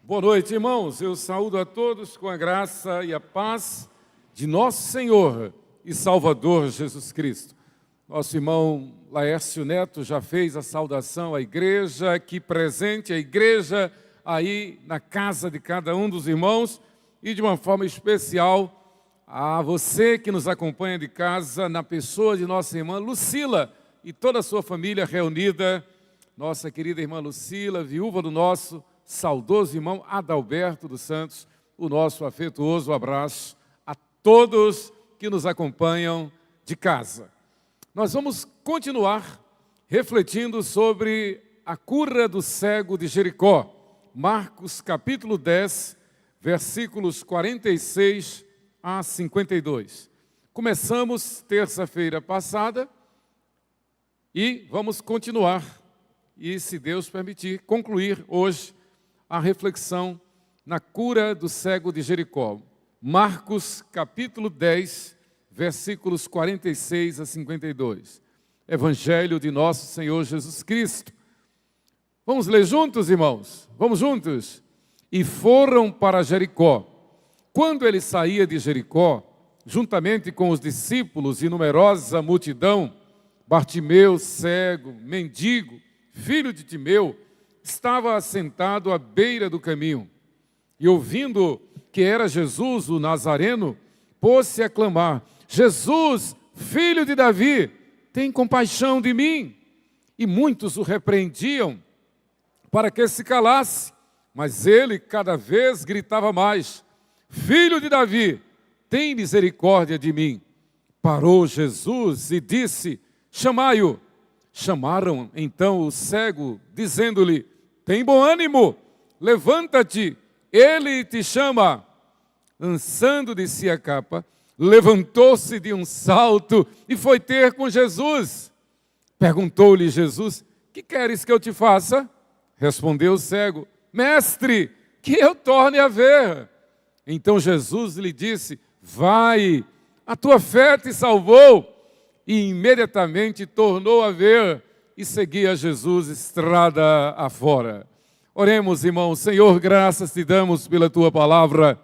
Boa noite, irmãos. Eu saúdo a todos com a graça e a paz de nosso Senhor e Salvador Jesus Cristo. Nosso irmão Laércio Neto já fez a saudação à igreja aqui presente, a igreja aí na casa de cada um dos irmãos e de uma forma especial a você que nos acompanha de casa na pessoa de nossa irmã Lucila e toda a sua família reunida. Nossa querida irmã Lucila, viúva do nosso saudoso irmão Adalberto dos Santos, o nosso afetuoso abraço a todos que nos acompanham de casa. Nós vamos continuar refletindo sobre a cura do cego de Jericó, Marcos capítulo 10, versículos 46 a 52. Começamos terça-feira passada e vamos continuar e, se Deus permitir, concluir hoje a reflexão na cura do cego de Jericó. Marcos, capítulo 10, versículos 46 a 52. Evangelho de nosso Senhor Jesus Cristo. Vamos ler juntos, irmãos? Vamos juntos? E foram para Jericó. Quando ele saía de Jericó, juntamente com os discípulos e numerosa multidão, Bartimeu, cego, mendigo, filho de Timeu, estava assentado à beira do caminho, e ouvindo que era Jesus o Nazareno, pôs-se a clamar: Jesus, filho de Davi, tem compaixão de mim. E muitos o repreendiam para que se calasse, mas ele cada vez gritava mais: Filho de Davi, tem misericórdia de mim. Parou Jesus e disse: chamai-o. Chamaram então o cego, dizendo-lhe: tem bom ânimo, levanta-te, ele te chama. Lançando de si a capa, levantou-se de um salto e foi ter com Jesus. Perguntou-lhe Jesus: que queres que eu te faça? Respondeu o cego: mestre, que eu torne a ver. Então Jesus lhe disse: vai, a tua fé te salvou. E imediatamente tornou a ver e seguia Jesus estrada afora. Oremos, irmãos. Senhor, graças te damos pela tua palavra.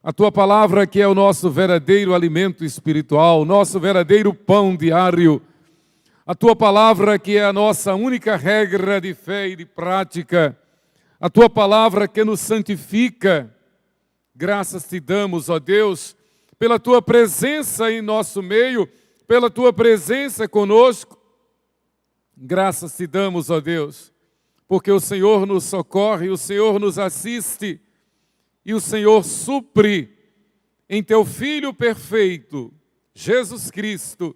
A tua palavra que é o nosso verdadeiro alimento espiritual, nosso verdadeiro pão diário. A tua palavra que é a nossa única regra de fé e de prática. A tua palavra que nos santifica. Graças te damos, ó Deus, pela tua presença em nosso meio, pela tua presença conosco. Graças te damos, ó Deus, porque o Senhor nos socorre, o Senhor nos assiste e o Senhor supre em teu Filho perfeito, Jesus Cristo,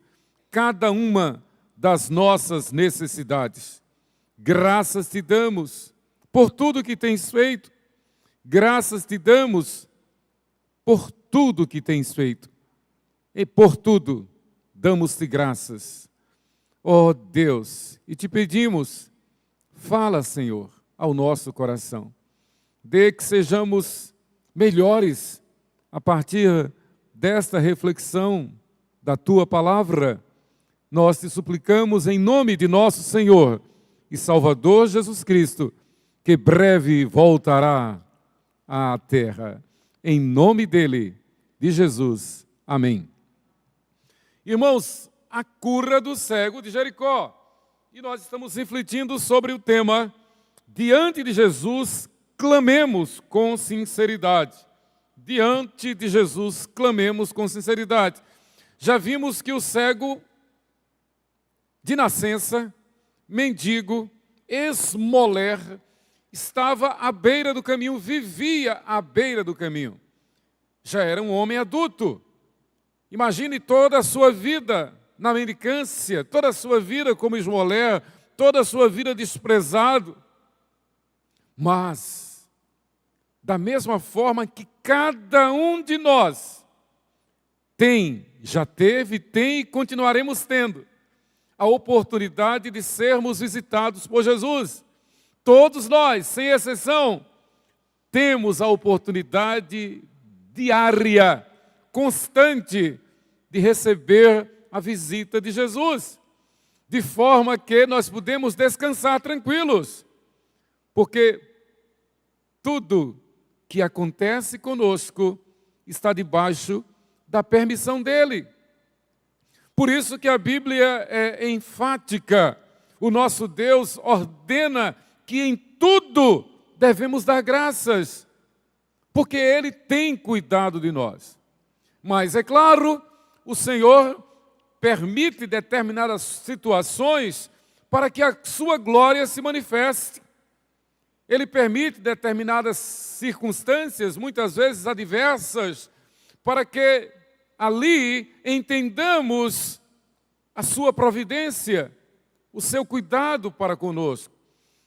cada uma das nossas necessidades. Graças te damos por tudo que tens feito. Graças te damos por tudo que tens feito. E por tudo damos-te graças, ó Deus, e te pedimos, fala, Senhor, ao nosso coração. Dê que sejamos melhores a partir desta reflexão da tua palavra. Nós te suplicamos em nome de nosso Senhor e Salvador Jesus Cristo, que breve voltará à terra. Em nome dele, de Jesus. Amém. Irmãos, a cura do cego de Jericó. E nós estamos refletindo sobre o tema: diante de Jesus, clamemos com sinceridade. Diante de Jesus, clamemos com sinceridade. Já vimos que o cego, de nascença, mendigo, esmoler, estava à beira do caminho, vivia à beira do caminho. Já era um homem adulto. Imagine toda a sua vida na mendicância, toda a sua vida como esmoler, toda a sua vida desprezado. Mas, da mesma forma que cada um de nós tem, já teve, tem e continuaremos tendo a oportunidade de sermos visitados por Jesus. Todos nós, sem exceção, temos a oportunidade diária, constante, de receber a visita de Jesus, de forma que nós podemos descansar tranquilos, porque tudo que acontece conosco está debaixo da permissão dele. Por isso que a Bíblia é enfática. O nosso Deus ordena que em tudo devemos dar graças, porque Ele tem cuidado de nós. Mas, é claro, o Senhor permite determinadas situações para que a sua glória se manifeste. Ele permite determinadas circunstâncias, muitas vezes adversas, para que ali entendamos a sua providência, o seu cuidado para conosco,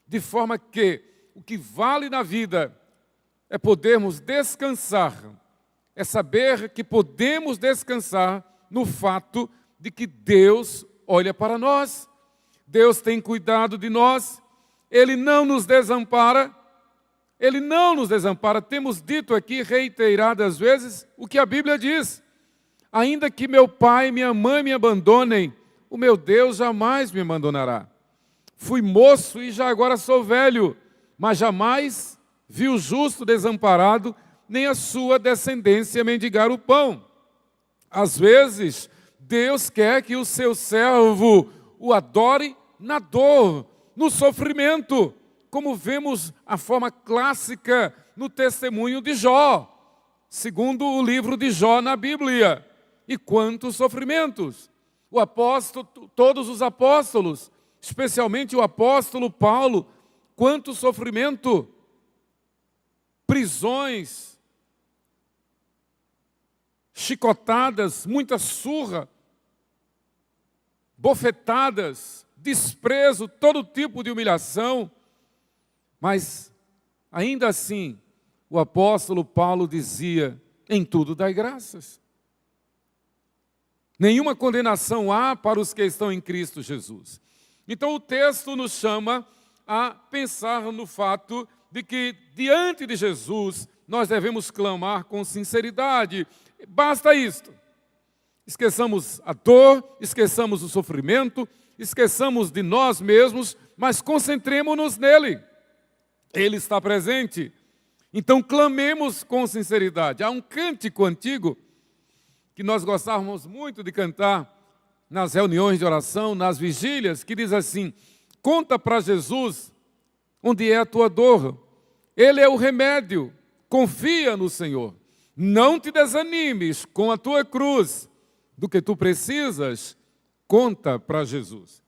de forma que o que vale na vida é podermos descansar, é saber que podemos descansar no fato de que Deus olha para nós, Deus tem cuidado de nós, Ele não nos desampara, Ele não nos desampara. Temos dito aqui reiteradas vezes o que a Bíblia diz: ainda que meu pai e minha mãe me abandonem, o meu Deus jamais me abandonará. Fui moço e já agora sou velho, mas jamais vi o justo desamparado, nem a sua descendência mendigar o pão. Às vezes, Deus quer que o seu servo o adore na dor, no sofrimento, como vemos a forma clássica no testemunho de Jó, segundo o livro de Jó na Bíblia. E quantos sofrimentos! O apóstolo, todos os apóstolos, especialmente o apóstolo Paulo, quanto sofrimento! Prisões, chicotadas, muita surra, bofetadas, desprezo, todo tipo de humilhação. Mas, ainda assim, o apóstolo Paulo dizia: em tudo dai graças. Nenhuma condenação há para os que estão em Cristo Jesus. Então o texto nos chama a pensar no fato de que diante de Jesus nós devemos clamar com sinceridade. Basta isto. Esqueçamos a dor, esqueçamos o sofrimento, esqueçamos de nós mesmos, mas concentremos-nos nele. Ele está presente. Então clamemos com sinceridade. Há um cântico antigo que nós gostávamos muito de cantar nas reuniões de oração, nas vigílias, que diz assim: conta para Jesus onde é a tua dor. Ele é o remédio. Confia no Senhor. Não te desanimes com a tua cruz. Do que tu precisas, conta para Jesus.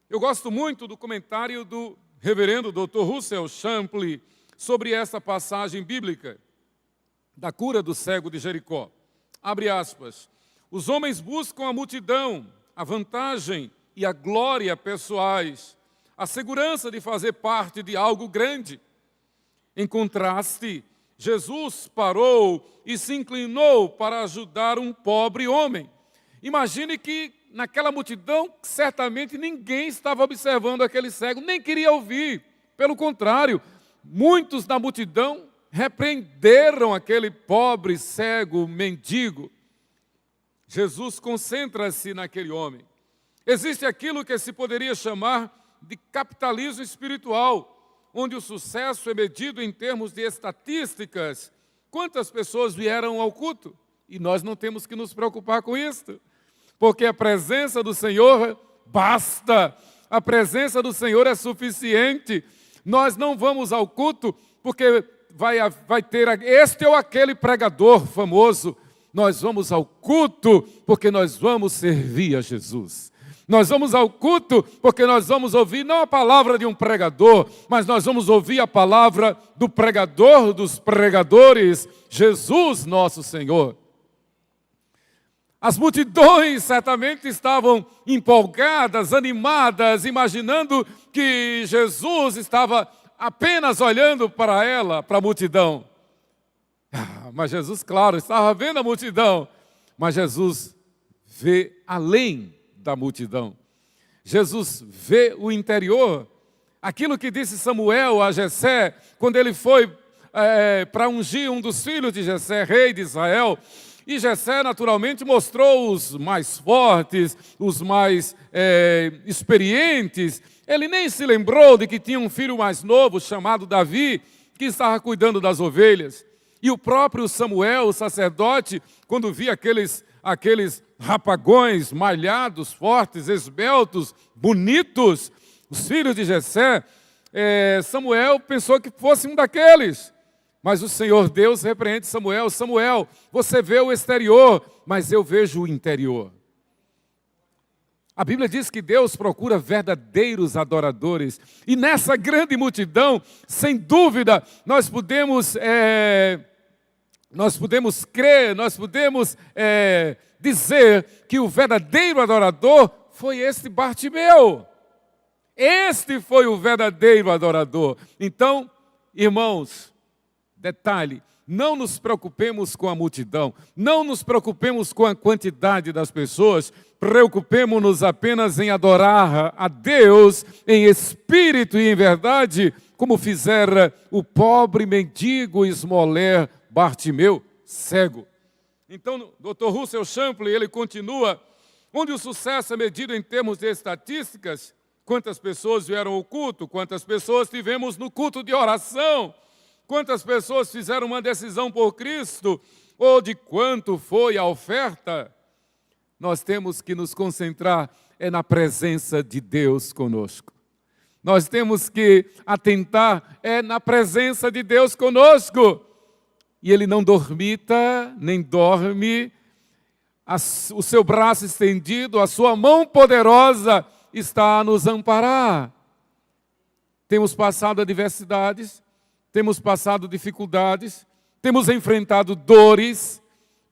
Eu gosto muito do comentário do reverendo Dr. Russell Champley sobre essa passagem bíblica da cura do cego de Jericó. Abre aspas. Os homens buscam a multidão, a vantagem e a glória pessoais, a segurança de fazer parte de algo grande. Em contraste, Jesus parou e se inclinou para ajudar um pobre homem. Imagine que naquela multidão, certamente ninguém estava observando aquele cego, nem queria ouvir. Pelo contrário, muitos da multidão repreenderam aquele pobre, cego, mendigo. Jesus concentra-se naquele homem. Existe aquilo que se poderia chamar de capitalismo espiritual, onde o sucesso é medido em termos de estatísticas. Quantas pessoas vieram ao culto? E nós não temos que nos preocupar com isso, porque a presença do Senhor basta, a presença do Senhor é suficiente. Nós não vamos ao culto porque vai ter este ou aquele pregador famoso. Nós vamos ao culto porque nós vamos servir a Jesus. Nós vamos ao culto porque nós vamos ouvir não a palavra de um pregador, mas nós vamos ouvir a palavra do pregador dos pregadores, Jesus nosso Senhor. As multidões certamente estavam empolgadas, animadas, imaginando que Jesus estava apenas olhando para ela, para a multidão. Mas Jesus, claro, estava vendo a multidão, mas Jesus vê além da multidão. Jesus vê o interior. Aquilo que disse Samuel a Jessé, quando ele foi para ungir um dos filhos de Jessé, rei de Israel. E Jessé, naturalmente, mostrou os mais fortes, os mais experientes. Ele nem se lembrou de que tinha um filho mais novo, chamado Davi, que estava cuidando das ovelhas. E o próprio Samuel, o sacerdote, quando via aqueles rapagões malhados, fortes, esbeltos, bonitos, os filhos de Jessé, Samuel pensou que fosse um daqueles. Mas o Senhor Deus repreende Samuel: Samuel, você vê o exterior, mas eu vejo o interior. A Bíblia diz que Deus procura verdadeiros adoradores. E nessa grande multidão, sem dúvida, nós podemos crer, nós podemos dizer que o verdadeiro adorador foi este Bartimeu. Este foi o verdadeiro adorador. Então, irmãos, detalhe, não nos preocupemos com a multidão, não nos preocupemos com a quantidade das pessoas, preocupemos-nos apenas em adorar a Deus em espírito e em verdade, como fizera o pobre mendigo esmoler Bartimeu, cego. Então, Dr. Russell Champlin, ele continua: onde o sucesso é medido em termos de estatísticas, quantas pessoas vieram ao culto, quantas pessoas tivemos no culto de oração, quantas pessoas fizeram uma decisão por Cristo, ou de quanto foi a oferta, nós temos que nos concentrar na presença de Deus conosco. Nós temos que atentar na presença de Deus conosco. E Ele não dormita, nem dorme, o seu braço estendido, a sua mão poderosa está a nos amparar. Temos passado adversidades, temos passado dificuldades, temos enfrentado dores,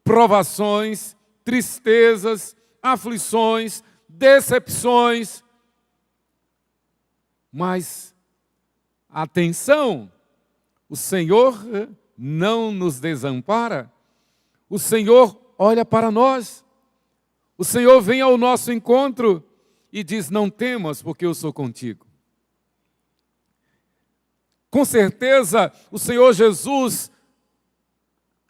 provações, tristezas, aflições, decepções. Mas, atenção, o Senhor não nos desampara. O Senhor olha para nós. O Senhor vem ao nosso encontro e diz: não temas, porque eu sou contigo. Com certeza, o Senhor Jesus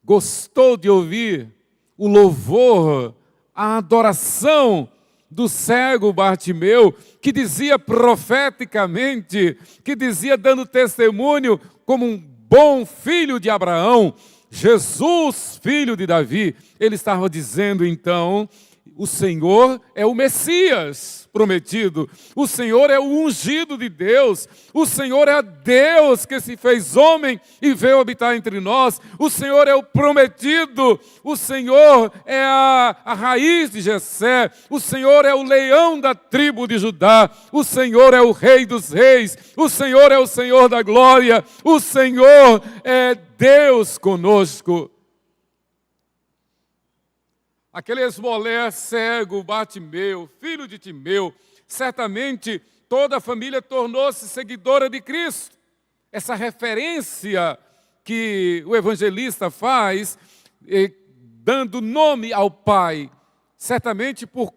gostou de ouvir o louvor, a adoração do cego Bartimeu, que dizia profeticamente, que dizia dando testemunho como um bom filho de Abraão, Jesus, filho de Davi. Ele estava dizendo então: o Senhor é o Messias prometido, o Senhor é o ungido de Deus, o Senhor é Deus que se fez homem e veio habitar entre nós, o Senhor é o prometido, o Senhor é a raiz de Jessé, o Senhor é o leão da tribo de Judá, o Senhor é o Rei dos reis, o Senhor é o Senhor da glória, o Senhor é Deus conosco. Aquele esmoler cego, Bartimeu, filho de Timeu, certamente toda a família tornou-se seguidora de Cristo. Essa referência que o evangelista faz, dando nome ao Pai, certamente por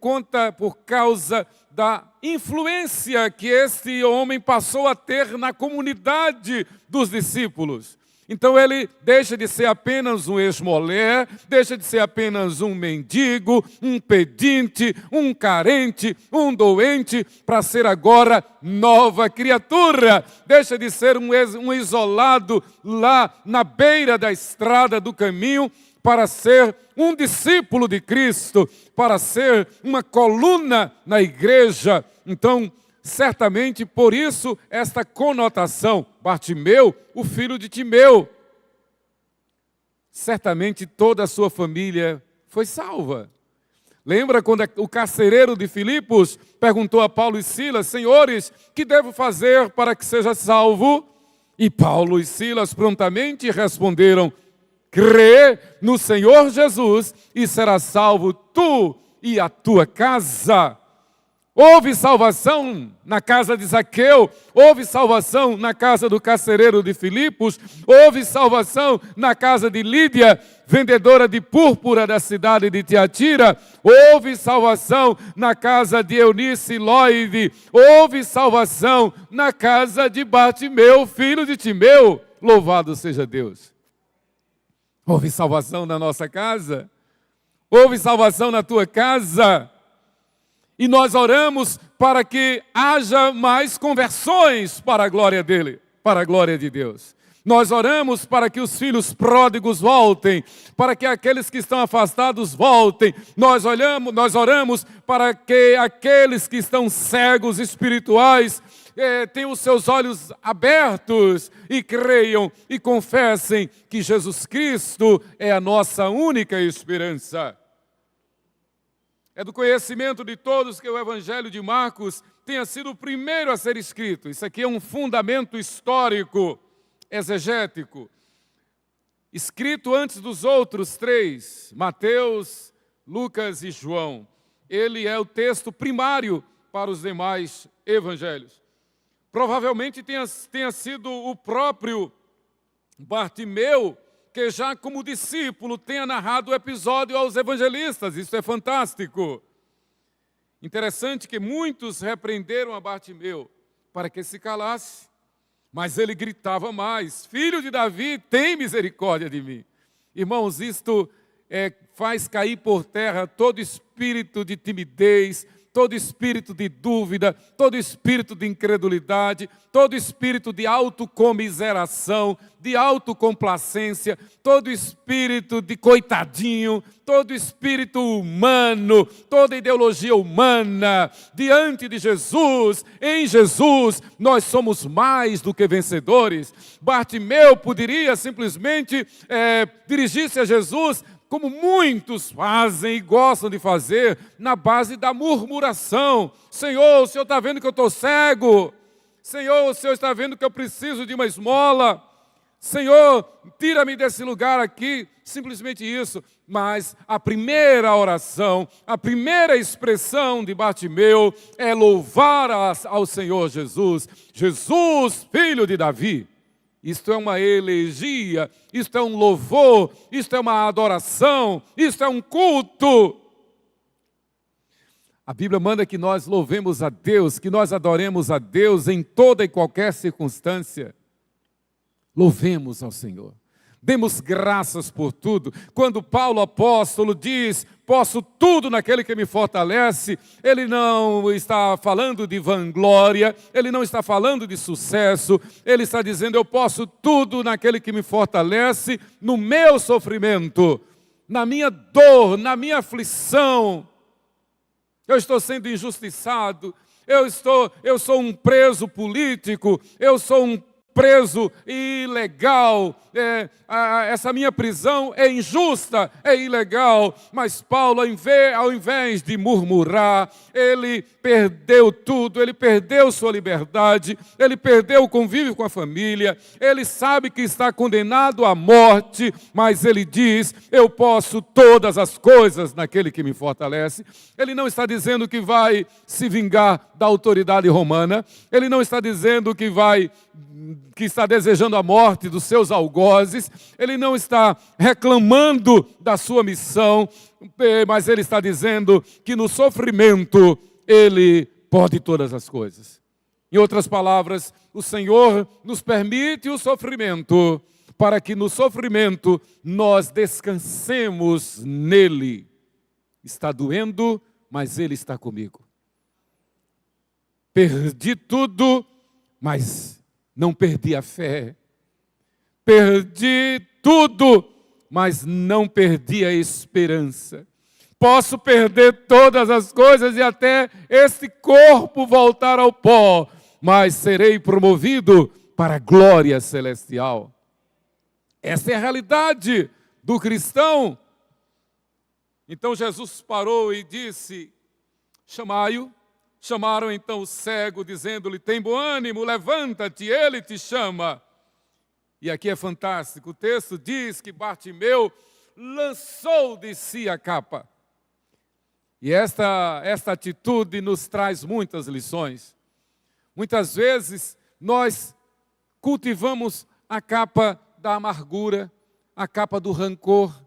causa da influência que este homem passou a ter na comunidade dos discípulos. Então ele deixa de ser apenas um esmoler, deixa de ser apenas um mendigo, um pedinte, um carente, um doente, para ser agora nova criatura. Deixa de ser um isolado lá na beira da estrada do caminho, para ser um discípulo de Cristo, para ser uma coluna na igreja. Então, certamente por isso esta conotação, Bartimeu, o filho de Timeu. Certamente toda a sua família foi salva. Lembra quando o carcereiro de Filipos perguntou a Paulo e Silas: senhores, que devo fazer para que seja salvo? E Paulo e Silas prontamente responderam: crê no Senhor Jesus e serás salvo tu e a tua casa. Houve salvação na casa de Zaqueu, houve salvação na casa do carcereiro de Filipos, houve salvação na casa de Lídia, vendedora de púrpura da cidade de Tiatira, houve salvação na casa de Eunice Loide, houve salvação na casa de Bartimeu, filho de Timeu. Louvado seja Deus. Houve salvação na nossa casa, houve salvação na tua casa. E nós oramos para que haja mais conversões para a glória dele, para a glória de Deus. Nós oramos para que os filhos pródigos voltem, para que aqueles que estão afastados voltem. Nós oramos para que aqueles que estão cegos espirituais tenham os seus olhos abertos e creiam e confessem que Jesus Cristo é a nossa única esperança. É do conhecimento de todos que o Evangelho de Marcos tenha sido o primeiro a ser escrito. Isso aqui é um fundamento histórico, exegético, escrito antes dos outros três, Mateus, Lucas e João. Ele é o texto primário para os demais evangelhos. Provavelmente tenha sido o próprio Bartimeu que já como discípulo tenha narrado o episódio aos evangelistas. Isso é fantástico. Interessante que muitos repreenderam a Bartimeu para que se calasse, mas ele gritava mais: Filho de Davi, tem misericórdia de mim. Irmãos, isto faz cair por terra todo espírito de timidez, todo espírito de dúvida, todo espírito de incredulidade, todo espírito de autocomiseração, de autocomplacência, todo espírito de coitadinho, todo espírito humano, toda ideologia humana. Diante de Jesus, em Jesus, nós somos mais do que vencedores. Bartimeu poderia simplesmente dirigir-se a Jesus como muitos fazem e gostam de fazer, na base da murmuração. Senhor, o Senhor está vendo que eu estou cego? Senhor, o Senhor está vendo que eu preciso de uma esmola? Senhor, tira-me desse lugar aqui. Simplesmente isso. Mas a primeira oração, a primeira expressão de Bartimeu é louvar ao Senhor Jesus. Jesus, filho de Davi. Isto é uma elegia, isto é um louvor, isto é uma adoração, isto é um culto. A Bíblia manda que nós louvemos a Deus, que nós adoremos a Deus em toda e qualquer circunstância. Louvemos ao Senhor. Demos graças por tudo. Quando Paulo apóstolo diz, posso tudo naquele que me fortalece, ele não está falando de vanglória, ele não está falando de sucesso, ele está dizendo, eu posso tudo naquele que me fortalece no meu sofrimento, na minha dor, na minha aflição. Eu estou sendo injustiçado, eu sou um preso político, eu sou um preso ilegal, essa minha prisão é injusta, é ilegal, mas Paulo, ao invés de murmurar, ele perdeu tudo, ele perdeu sua liberdade, ele perdeu o convívio com a família, ele sabe que está condenado à morte, mas ele diz, eu posso todas as coisas naquele que me fortalece. Ele não está dizendo que vai se vingar da autoridade romana, ele não está dizendo que está desejando a morte dos seus algozes, ele não está reclamando da sua missão, mas ele está dizendo que no sofrimento ele pode todas as coisas. Em outras palavras, o Senhor nos permite o sofrimento para que no sofrimento nós descansemos nele. Está doendo, mas ele está comigo. Perdi tudo, mas não perdi a fé. Perdi tudo, mas não perdi a esperança. Posso perder todas as coisas e até este corpo voltar ao pó, mas serei promovido para a glória celestial. Essa é a realidade do cristão. Então Jesus parou e disse, chamai-o. Chamaram então o cego, dizendo-lhe, tem bom ânimo, levanta-te, ele te chama. E aqui é fantástico, o texto diz que Bartimeu lançou de si a capa. E esta atitude nos traz muitas lições. Muitas vezes nós cultivamos a capa da amargura, a capa do rancor,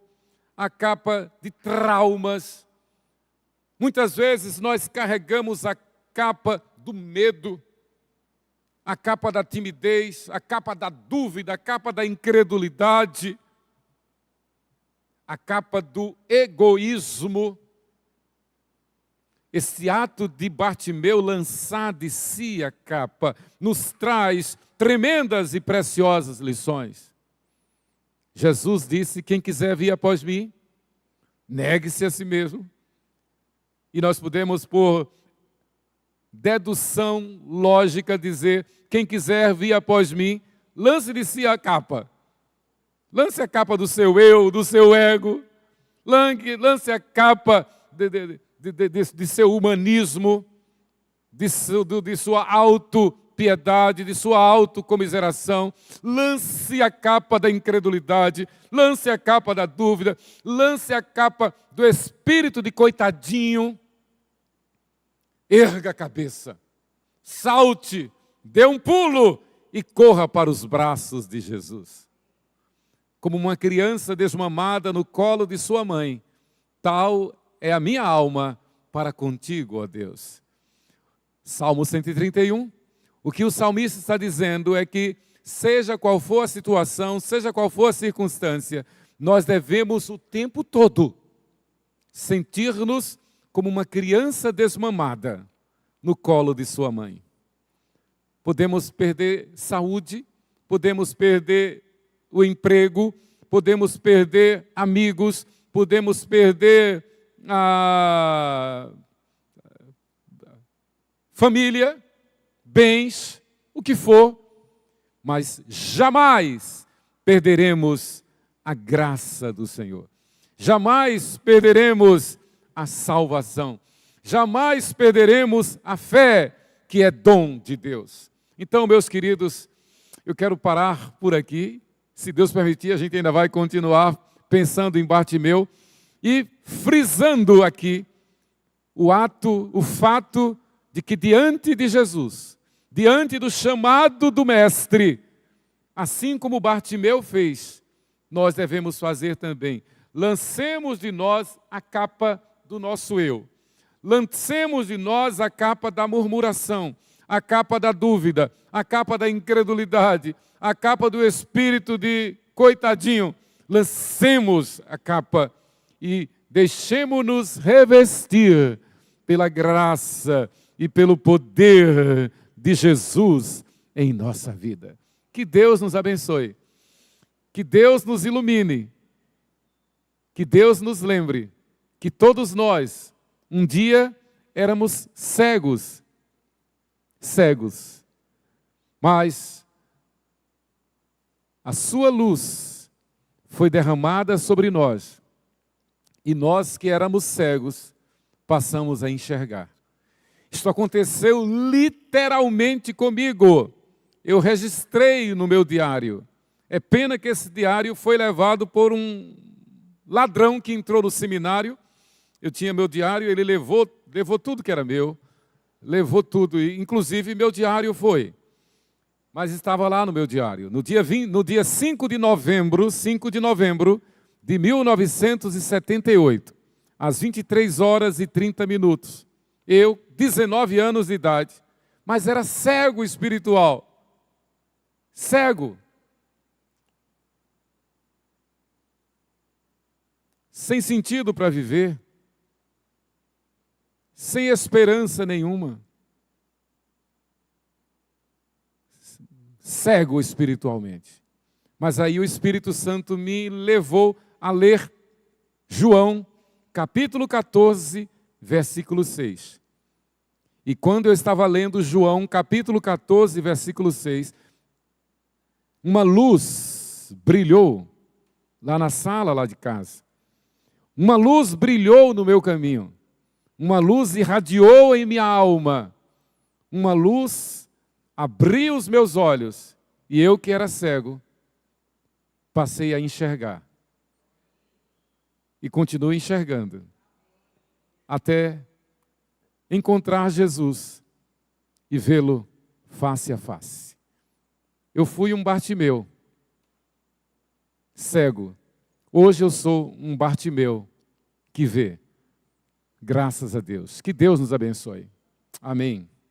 a capa de traumas. Muitas vezes nós carregamos a capa do medo, a capa da timidez, a capa da dúvida, a capa da incredulidade, a capa do egoísmo. esse ato de Bartimeu lançar de si a capa nos traz tremendas e preciosas lições. Jesus disse: quem quiser vir após mim, negue-se a si mesmo. E nós podemos, por dedução lógica, dizer: quem quiser vir após mim, lance de si a capa. Lance a capa do seu eu, do seu ego. Lance a capa de seu humanismo, de sua autopiedade, de sua autocomiseração. Lance a capa da incredulidade, lance a capa da dúvida, lance a capa do espírito de coitadinho. Erga a cabeça, salte, dê um pulo e corra para os braços de Jesus. Como uma criança desmamada no colo de sua mãe, tal é a minha alma para contigo, ó Deus. Salmo 131, o que o salmista está dizendo é que, seja qual for a situação, seja qual for a circunstância, nós devemos o tempo todo sentir-nos como uma criança desmamada no colo de sua mãe. Podemos perder saúde, podemos perder o emprego, podemos perder amigos, podemos perder a família, bens, o que for, mas jamais perderemos a graça do Senhor. Jamais perderemos a salvação. Jamais perderemos a fé, que é dom de Deus. Então, meus queridos, eu quero parar por aqui. Se Deus permitir, a gente ainda vai continuar pensando em Bartimeu e frisando aqui o fato de que diante de Jesus, diante do chamado do Mestre, assim como Bartimeu fez, nós devemos fazer também. Lancemos de nós a capa do nosso eu. Lancemos de nós a capa da murmuração, a capa da dúvida, a capa da incredulidade, a capa do espírito de coitadinho. Lancemos a capa e deixemos-nos revestir pela graça e pelo poder de Jesus em nossa vida. Que Deus nos abençoe, que Deus nos ilumine, que Deus nos lembre que todos nós, um dia, éramos cegos, mas a sua luz foi derramada sobre nós e nós que éramos cegos passamos a enxergar. Isto aconteceu literalmente comigo. Eu registrei no meu diário. É pena que esse diário foi levado por um ladrão que entrou no seminário. Eu tinha meu diário, ele levou tudo que era meu, levou tudo, inclusive meu diário foi. Mas estava lá no meu diário. No dia 5 de novembro de 1978, às 23h30, eu, 19 anos de idade, mas era cego espiritual. Cego. Sem sentido para viver. Sem esperança nenhuma. Cego espiritualmente. Mas aí o Espírito Santo me levou a ler João, capítulo 14, versículo 6. E quando eu estava lendo João, capítulo 14, versículo 6, uma luz brilhou lá na sala, lá de casa. Uma luz brilhou no meu caminho. Uma luz irradiou em minha alma. Uma luz abriu os meus olhos. E eu, que era cego, passei a enxergar. E continuo enxergando. Até encontrar Jesus e vê-lo face a face. Eu fui um Bartimeu, cego. Hoje eu sou um Bartimeu que vê. Graças a Deus. Que Deus nos abençoe. Amém.